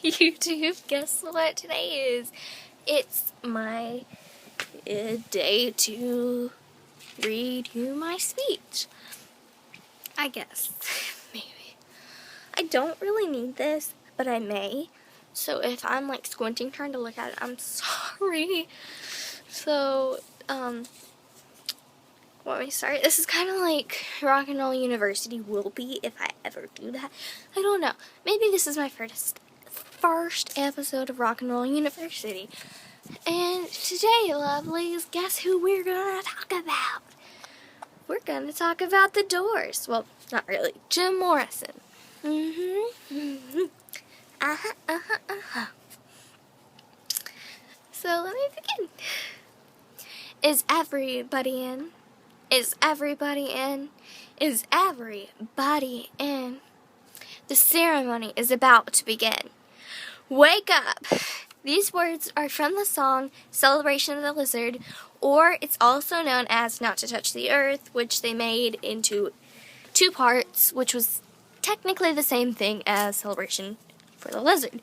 YouTube, guess what today is? It's my day to read you my speech. I guess. Maybe. I don't really need this, but I may. So if I'm like squinting trying to look at it, I'm sorry. So, want me to start? This is kind of like Rock and Roll University will be if I ever do that. I don't know. Maybe this is my first episode of Rock and Roll University. And today, lovelies, guess who we're gonna talk about? We're gonna talk about the Doors. Well, not really. Jim Morrison. So let me begin. Is everybody in? Is everybody in? Is everybody in? The ceremony is about to begin. Wake up! These words are from the song Celebration of the Lizard, or it's also known as Not to Touch the Earth, which they made into 2 parts, which was technically the same thing as Celebration for the Lizard.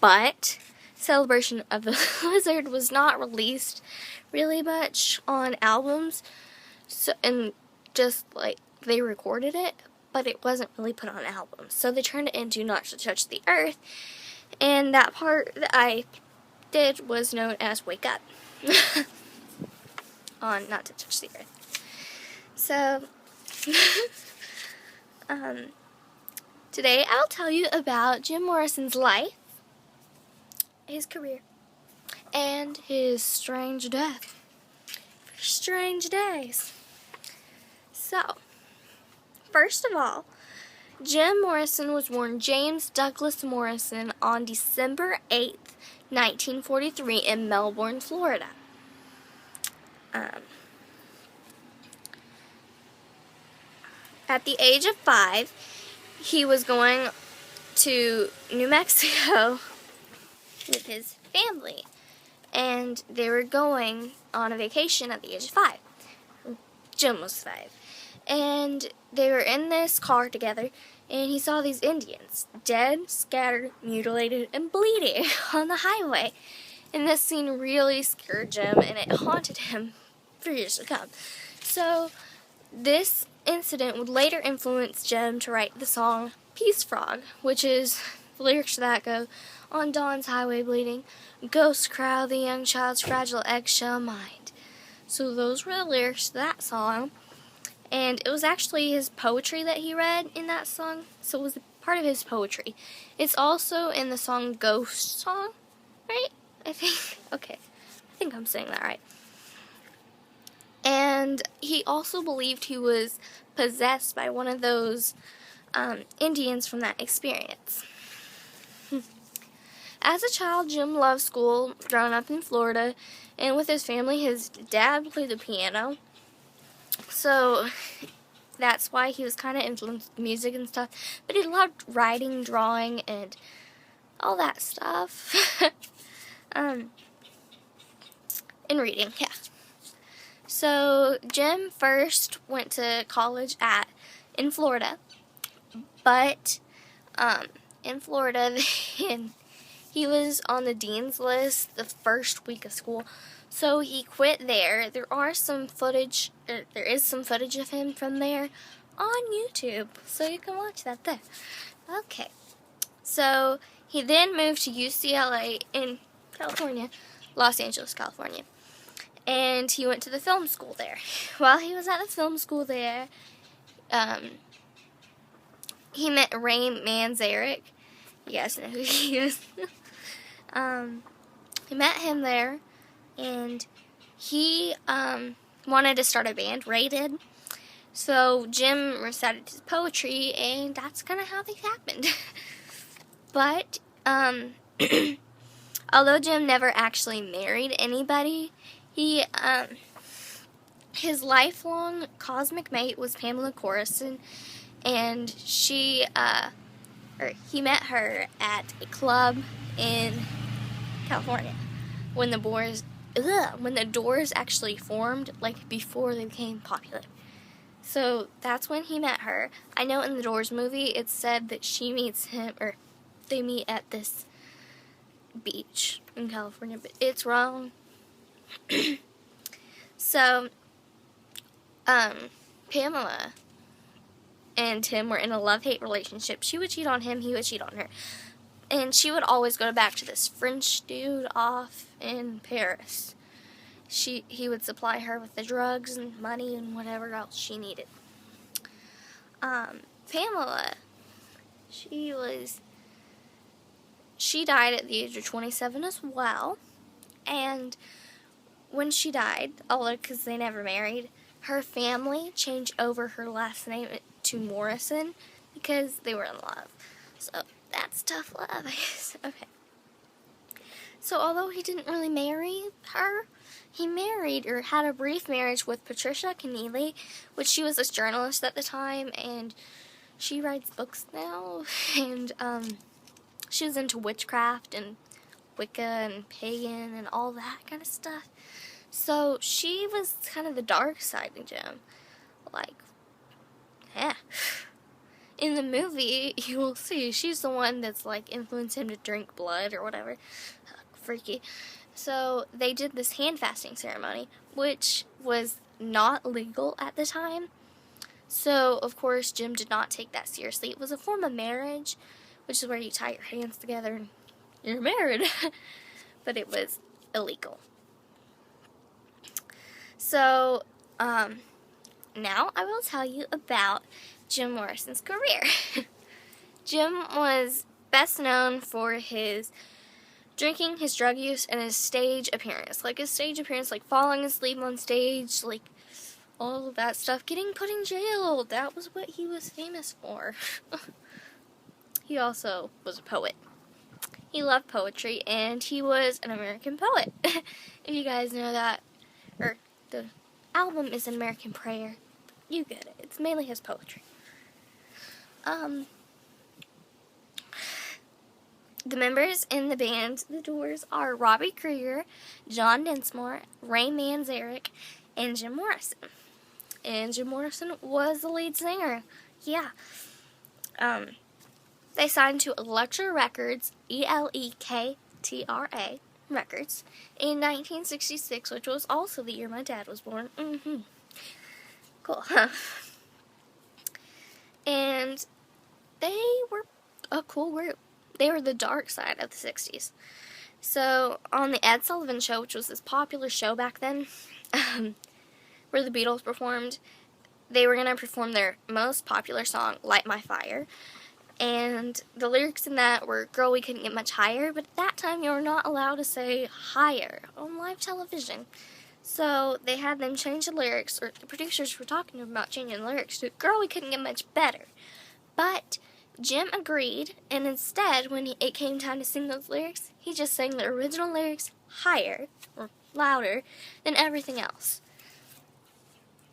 But Celebration of the Lizard was not released really much on albums, so, and just like they recorded it, but it wasn't really put on albums. So they turned it into Not to Touch the Earth, and that part that I did was known as Wake Up on Not to Touch the Earth. So, today I'll tell you about Jim Morrison's life, his career, and his strange death. Strange days. So, first of all, Jim Morrison was born James Douglas Morrison on December 8th, 1943 in Melbourne, Florida. At the age of 5, he was going to New Mexico with his family, and they were going on a vacation at the age of 5. Jim was 5. And they were in this car together, and he saw these Indians, dead, scattered, mutilated, and bleeding on the highway. And this scene really scared Jim, and it haunted him for years to come. So, this incident would later influence Jim to write the song Peace Frog, which is the lyrics to that go, on dawn's highway bleeding, ghosts crowd the young child's fragile eggshell mind. So those were the lyrics to that song. And it was actually his poetry that he read in that song, so it was part of his poetry. It's also in the song Ghost Song, right? I think I'm saying that right. And he also believed he was possessed by one of those Indians from that experience. As a child, Jim loved school, growing up in Florida, and with his family, his dad played the piano. So, that's why he was kind of influenced with music and stuff. But he loved writing, drawing, and all that stuff. And reading, yeah. So, Jim first went to college in Florida. But, in Florida, he was on the dean's list the first week of school. So he quit there. There is some footage of him from there on YouTube, so you can watch that there. Okay. So he then moved to UCLA in California, Los Angeles, California. And he went to the film school there. While he was at the film school there, he met Ray Manzarek. You guys know who he is. He met him there. And he wanted to start a band, Ray did. So Jim recited his poetry, and that's kind of how things happened. But, although Jim never actually married anybody, his lifelong cosmic mate was Pamela Morrison, and he met her at a club in California when the Doors actually formed, like before they became popular. So that's when he met her. I know in the Doors movie it said that she meets him, or they meet at this beach in California, but it's wrong. So, Pamela and Tim were in a love-hate relationship. She would cheat on him, he would cheat on her. And she would always go back to this French dude off in Paris. He would supply her with the drugs and money and whatever else she needed. Pamela, she died at the age of 27 as well. And when she died, although because they never married, her family changed over her last name to Morrison because they were in love. So that's tough love, I guess. Okay. So although he didn't really marry her, he married or had a brief marriage with Patricia Kennedy, which she was a journalist at the time, and she writes books now. And she was into witchcraft and Wicca and pagan and all that kind of stuff. So she was kind of the dark side of Jim. Like, yeah. In the movie, you will see she's the one that's like influenced him to drink blood or whatever. Freaky. So they did this hand fasting ceremony, which was not legal at the time. So, of course, Jim did not take that seriously. It was a form of marriage, which is where you tie your hands together and you're married. But it was illegal. So, now I will tell you about Jim Morrison's career. Jim was best known for his drinking, his drug use, and his stage appearance. Like his stage appearance, like falling asleep on stage, like all of that stuff. Getting put in jail. That was what he was famous for. He also was a poet. He loved poetry, and he was an American poet. If you guys know that. Or the album is An American Prayer. You get it. It's mainly his poetry. The members in the band The Doors are Robbie Krieger, John Densmore, Ray Manzarek, and Jim Morrison. And Jim Morrison was the lead singer. Yeah. They signed to Elektra Records, Elektra Records, in 1966, which was also the year my dad was born. Cool, huh? And they were a cool group. They were the dark side of the 60s. So, on the Ed Sullivan Show, which was this popular show back then, where the Beatles performed, they were going to perform their most popular song, Light My Fire. And the lyrics in that were, girl, we couldn't get much higher. But at that time, you were not allowed to say higher on live television. So, they had them change the lyrics, or the producers were talking about changing the lyrics to, girl, we couldn't get much better. But Jim agreed, and instead, when it came time to sing those lyrics, he just sang the original lyrics higher, or louder, than everything else.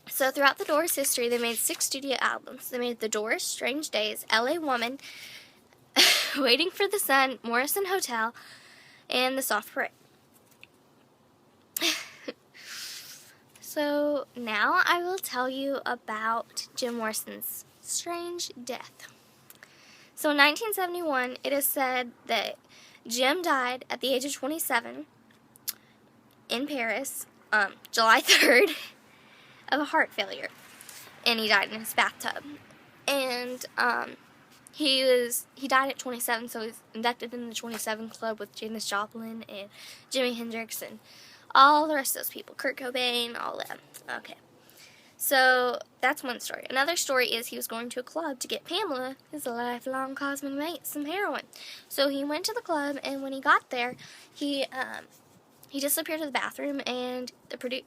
So throughout the Doors' history, they made 6 studio albums. They made The Doors, Strange Days, L.A. Woman, Waiting for the Sun, Morrison Hotel, and The Soft Parade. So now I will tell you about Jim Morrison's strange death. So in 1971, it is said that Jim died at the age of 27 in Paris, July 3rd, of a heart failure. And he died in his bathtub. And he died at 27, so he's inducted in the 27 Club with Janis Joplin and Jimi Hendrix and all the rest of those people. Kurt Cobain, all of them. Okay. So, that's one story. Another story is he was going to a club to get Pamela, his lifelong cosmic mate, some heroin. So, he went to the club, and when he got there, he disappeared to the bathroom, and the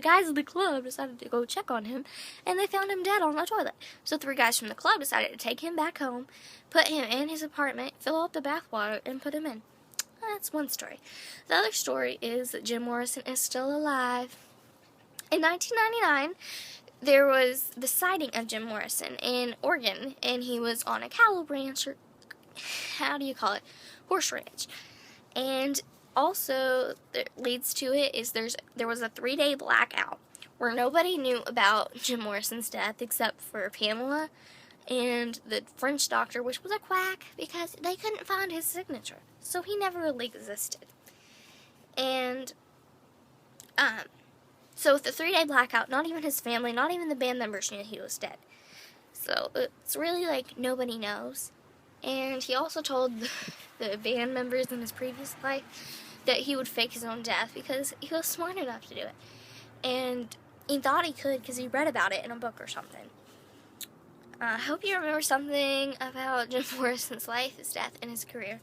guys at the club decided to go check on him, and they found him dead on the toilet. So, 3 guys from the club decided to take him back home, put him in his apartment, fill up the bathwater, and put him in. That's one story. The other story is that Jim Morrison is still alive. In 1999, there was the sighting of Jim Morrison in Oregon, and he was on a cattle ranch, or horse ranch. And also, that leads to it is there was a 3-day blackout where nobody knew about Jim Morrison's death except for Pamela and the French doctor, which was a quack because they couldn't find his signature. So he never really existed. And, so with the 3-day blackout, not even his family, not even the band members knew he was dead. So it's really like nobody knows. And he also told the band members in his previous life that he would fake his own death because he was smart enough to do it. And he thought he could because he read about it in a book or something. I hope you remember something about Jim Morrison's life, his death, and his career.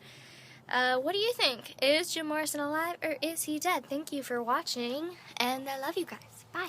What do you think? Is Jim Morrison alive or is he dead? Thank you for watching, and I love you guys. Bye.